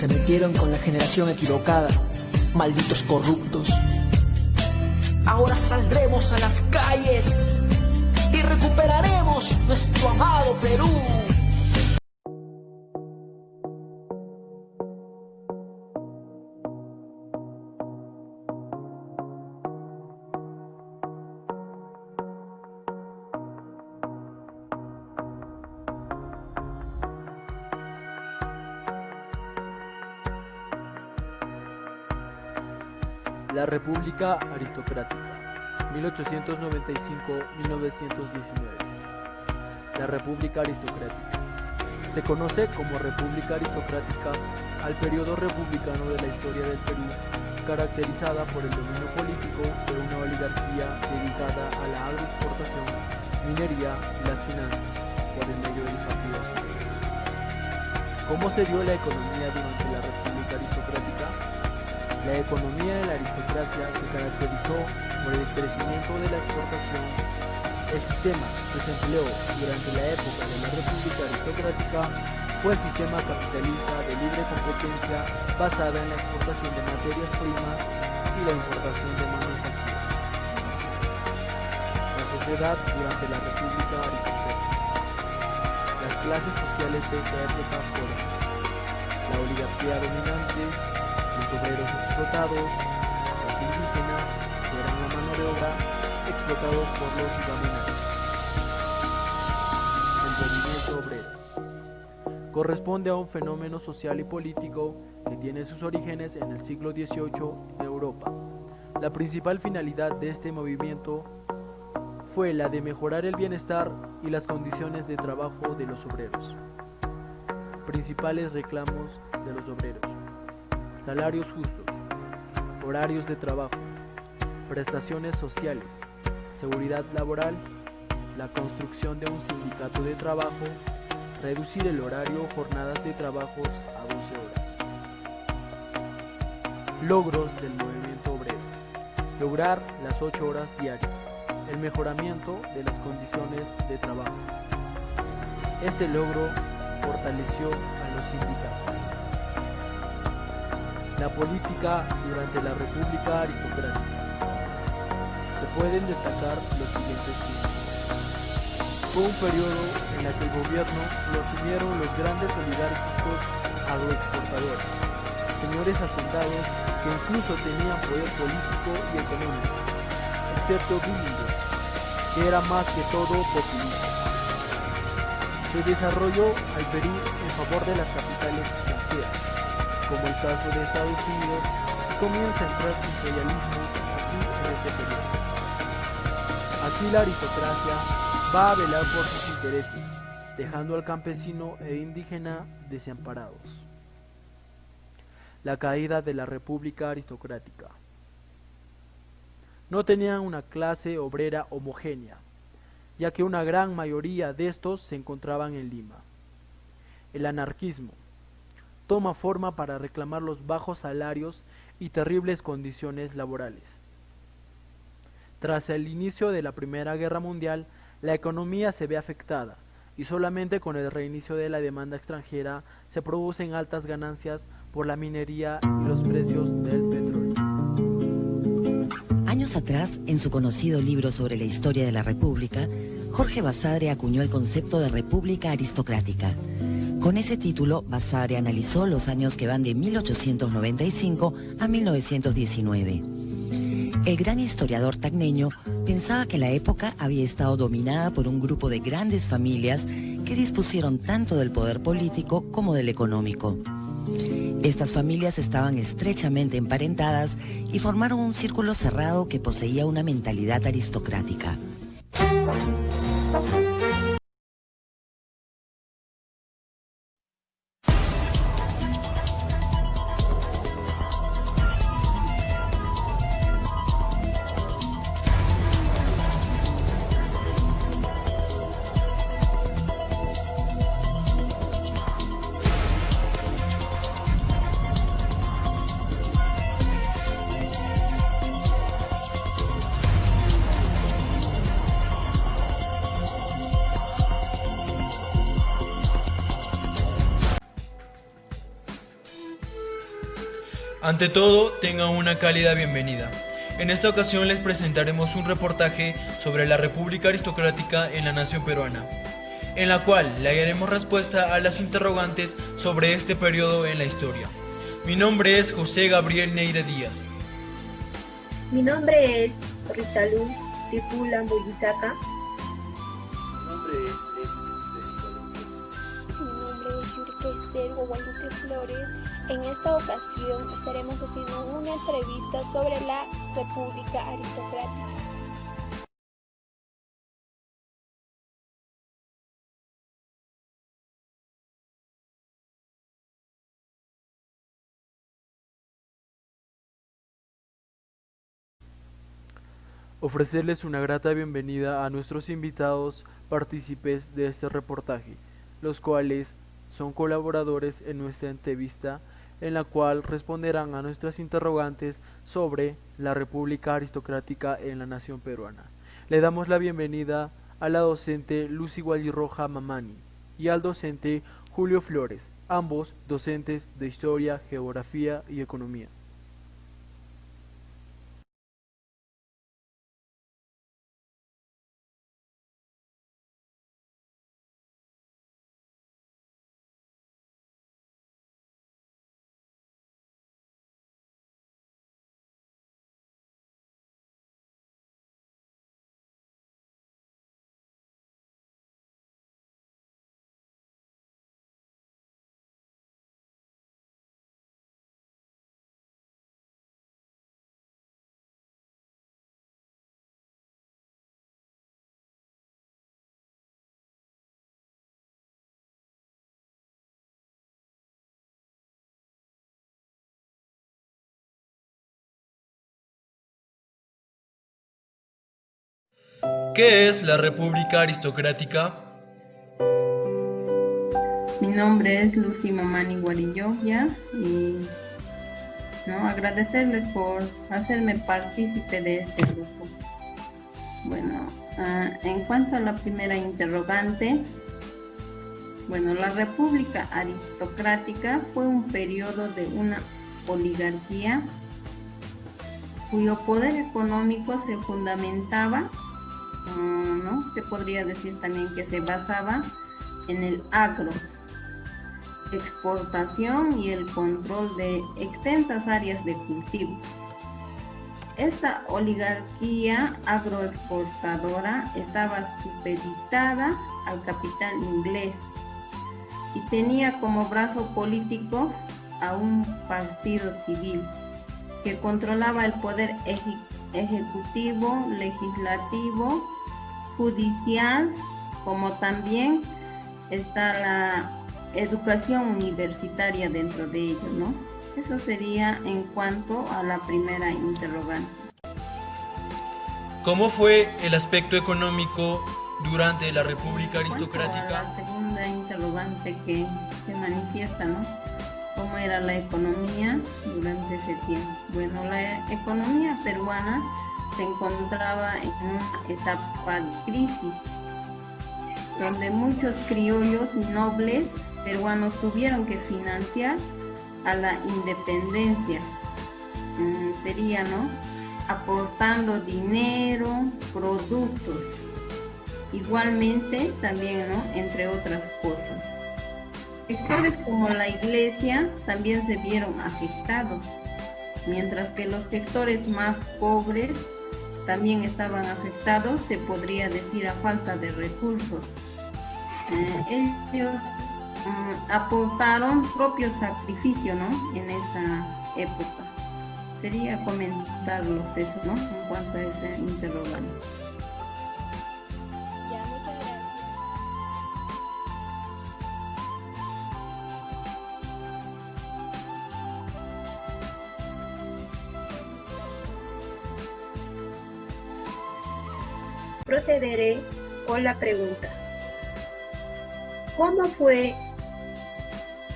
Se metieron con la generación equivocada, malditos corruptos. Ahora saldremos a las calles y recuperaremos nuestro amado Perú. La República Aristocrática, 1895-1919. La República Aristocrática. Se conoce como República Aristocrática al periodo republicano de la historia del Perú, caracterizada por el dominio político de una oligarquía dedicada a la agroexportación, minería y las finanzas, por el medio del Partido Cívico. ¿Cómo se dio la economía durante la República Aristocrática? La economía de la aristocracia se caracterizó por el crecimiento de la exportación. El sistema que se empleó durante la época de la República Aristocrática fue el sistema capitalista de libre competencia basada en la exportación de materias primas y la importación de manufacturas. La sociedad durante la República Aristocrática. Las clases sociales de esta época fueron la oligarquía dominante, los obreros explotados, los indígenas, que eran la mano de obra, explotados por los dominantes. El movimiento obrero corresponde a un fenómeno social y político que tiene sus orígenes en el siglo XVIII en Europa. La principal finalidad de este movimiento fue la de mejorar el bienestar y las condiciones de trabajo de los obreros. Principales reclamos de los obreros: salarios justos, horarios de trabajo, prestaciones sociales, seguridad laboral, la construcción de un sindicato de trabajo, reducir el horario o jornadas de trabajos a 12 horas. Logros del movimiento obrero: lograr las 8 horas diarias, el mejoramiento de las condiciones de trabajo. Este logro fortaleció a los sindicatos. La política durante la República Aristocrática. Se pueden destacar los siguientes puntos. Fue un periodo en el que el gobierno lo asumieron los grandes oligárquicos agroexportadores, señores hacendados que incluso tenían poder político y económico, excepto Billingham, que era más que todo populista. Se desarrolló al Perú en favor de las capitales extranjeras, como el caso de Estados Unidos, y comienza a entrar su imperialismo aquí en este periodo. Aquí la aristocracia va a velar por sus intereses, dejando al campesino e indígena desamparados. La caída de la República Aristocrática. No tenían una clase obrera homogénea, ya que una gran mayoría de estos se encontraban en Lima. El anarquismo toma forma para reclamar los bajos salarios y terribles condiciones laborales. Tras el inicio de la Primera Guerra Mundial, la economía se ve afectada y solamente con el reinicio de la demanda extranjera se producen altas ganancias por la minería y los precios del petróleo. Años atrás, en su conocido libro sobre la historia de la República, Jorge Basadre acuñó el concepto de República Aristocrática. Con ese título, Basadre analizó los años que van de 1895 a 1919. El gran historiador tacneño pensaba que la época había estado dominada por un grupo de grandes familias que dispusieron tanto del poder político como del económico. Estas familias estaban estrechamente emparentadas y formaron un círculo cerrado que poseía una mentalidad aristocrática. Ante todo, tengan una cálida bienvenida. En esta ocasión les presentaremos un reportaje sobre la República Aristocrática en la nación peruana, en la cual le daremos respuesta a las interrogantes sobre este periodo en la historia. Mi nombre es José Gabriel Neire Díaz. Mi nombre es Rita Luz Tipula Muyisaca. Mi nombre es Yurka Esther Guadalupe Flores. En esta ocasión estaremos haciendo una entrevista sobre la República Aristocrática. Ofrecerles una grata bienvenida a nuestros invitados partícipes de este reportaje, los cuales son colaboradores en nuestra entrevista, en la cual responderán a nuestras interrogantes sobre la República Aristocrática en la nación peruana. Le damos la bienvenida a la docente Lucy Gualirroja Mamani y al docente Julio Flores, ambos docentes de Historia, Geografía y Economía. ¿Qué es la República Aristocrática? Mi nombre es Lucy Mamani Guarilloya y agradecerles por hacerme partícipe de este grupo. Bueno, en cuanto a la primera interrogante, la República Aristocrática fue un periodo de una oligarquía cuyo poder económico se fundamentaba, se podría decir también que se basaba en el agro, exportación y el control de extensas áreas de cultivo. Esta oligarquía agroexportadora estaba supeditada al capital inglés y tenía como brazo político a un partido civil que controlaba el poder ejecutivo, legislativo, judicial, como también está la educación universitaria dentro de ello, ¿no? Eso sería en cuanto a la primera interrogante. ¿Cómo fue el aspecto económico durante la República Aristocrática? La segunda interrogante que se manifiesta, ¿no? ¿Cómo era la economía durante ese tiempo? Bueno, la economía peruana se encontraba en una etapa de crisis, donde muchos criollos y nobles peruanos tuvieron que financiar a la independencia. Sería, aportando dinero, productos, igualmente también, entre otras cosas. Sectores como la iglesia también se vieron afectados, mientras que los sectores más pobres también estaban afectados, se podría decir, a falta de recursos. Ellos aportaron propio sacrificio, en esa época. Sería comentarlos eso, en cuanto a ese interrogante. Ya, muchas gracias. Procederé con la pregunta. ¿Cómo fue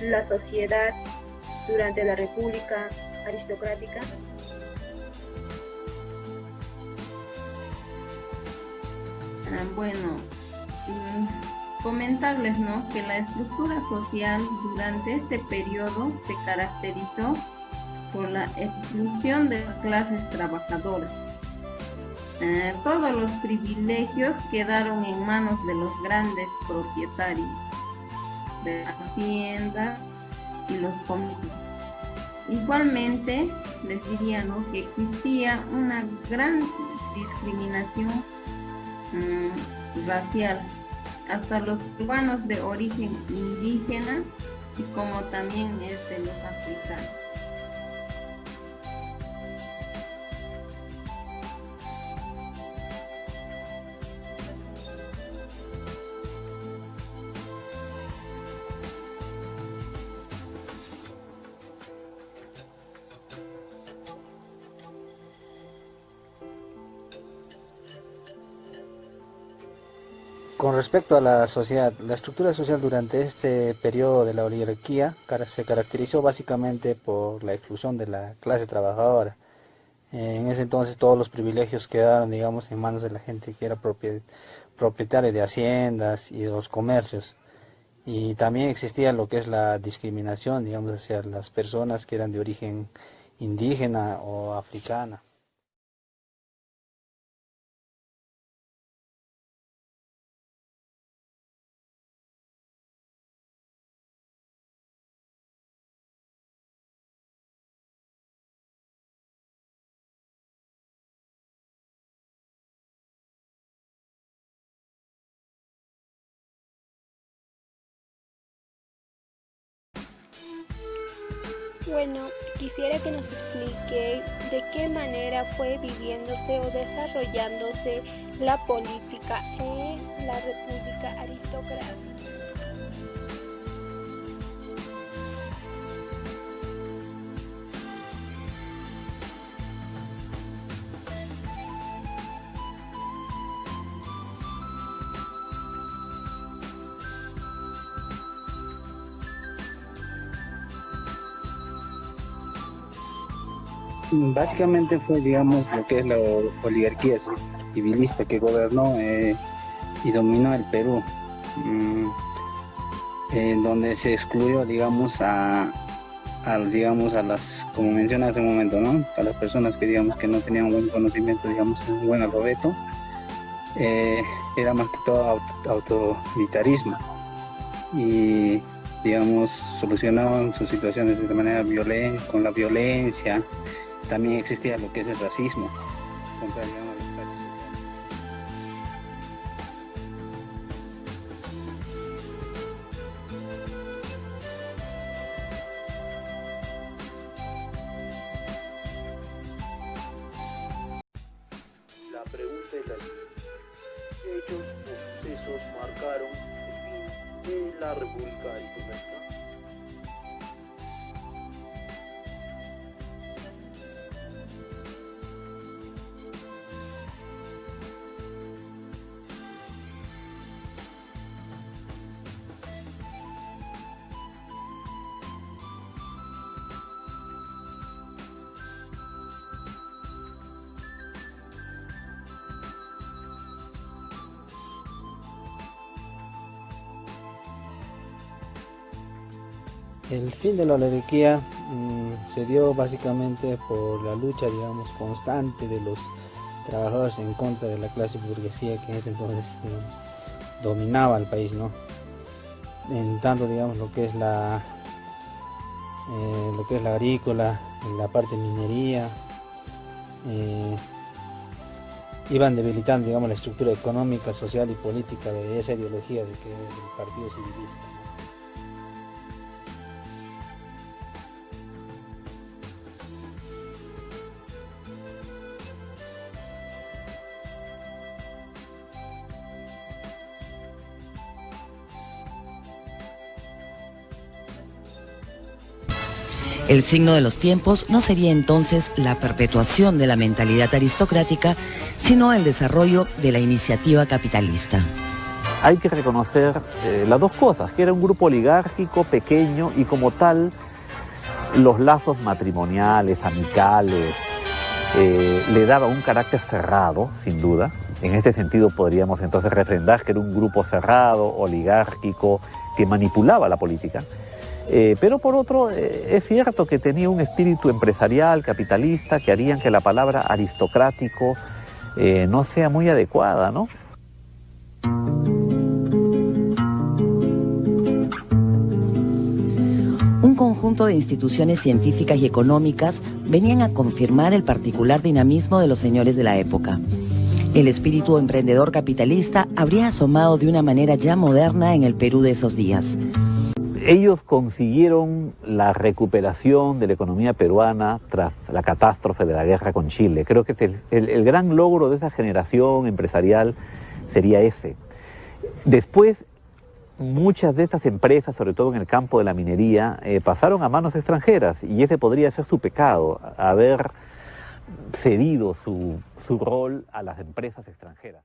la sociedad durante la República Aristocrática? Comentarles, que la estructura social durante este periodo se caracterizó por la exclusión de las clases trabajadoras. Todos los privilegios quedaron en manos de los grandes propietarios de las haciendas y los comercios. Igualmente, les diría, ¿no?, que existía una gran discriminación racial, hasta los peruanos de origen indígena y como también es de los africanos. Con respecto a la sociedad, la estructura social durante este periodo de la oligarquía se caracterizó básicamente por la exclusión de la clase trabajadora. En ese entonces todos los privilegios quedaron, digamos, en manos de la gente que era propietaria de haciendas y de los comercios. Y también existía lo que es la discriminación, digamos, hacia las personas que eran de origen indígena o africana. Bueno, quisiera que nos explique de qué manera fue viviéndose o desarrollándose la política en la República Aristocrática. Básicamente fue, digamos, lo que es la oligarquía civilista que gobernó y dominó el Perú, donde se excluyó, digamos, digamos, a las, como mencioné hace un momento, ¿no?, a las personas que, digamos, que no tenían buen conocimiento, digamos, un buen alfabeto. Era más que todo autoritarismo y, digamos, solucionaban sus situaciones de manera violenta, con la violencia. También existía lo que es el racismo contra, digamos, las clases sociales. La pregunta es la siguiente: ¿qué hechos o sucesos marcaron el fin de la República Aristocrática? El fin de la oligarquía se dio básicamente por la lucha, digamos, constante de los trabajadores en contra de la clase burguesía que en ese entonces, digamos, dominaba el país, ¿no? En tanto, digamos, lo que es la agrícola, la parte de minería, iban debilitando, digamos, la estructura económica, social y política de esa ideología del partido civilista. El signo de los tiempos no sería entonces la perpetuación de la mentalidad aristocrática, sino el desarrollo de la iniciativa capitalista. Hay que reconocer las dos cosas, que era un grupo oligárquico pequeño y como tal los lazos matrimoniales, amicales, le daba un carácter cerrado, sin duda. En ese sentido podríamos entonces refrendar que era un grupo cerrado, oligárquico, que manipulaba la política. Pero por otro, es cierto que tenía un espíritu empresarial, capitalista, que harían que la palabra aristocrático no sea muy adecuada, ¿no? Un conjunto de instituciones científicas y económicas venían a confirmar el particular dinamismo de los señores de la época. El espíritu emprendedor capitalista habría asomado de una manera ya moderna en el Perú de esos días. Ellos consiguieron la recuperación de la economía peruana tras la catástrofe de la guerra con Chile. Creo que el gran logro de esa generación empresarial sería ese. Después, muchas de esas empresas, sobre todo en el campo de la minería, pasaron a manos extranjeras, y ese podría ser su pecado, haber cedido su rol a las empresas extranjeras.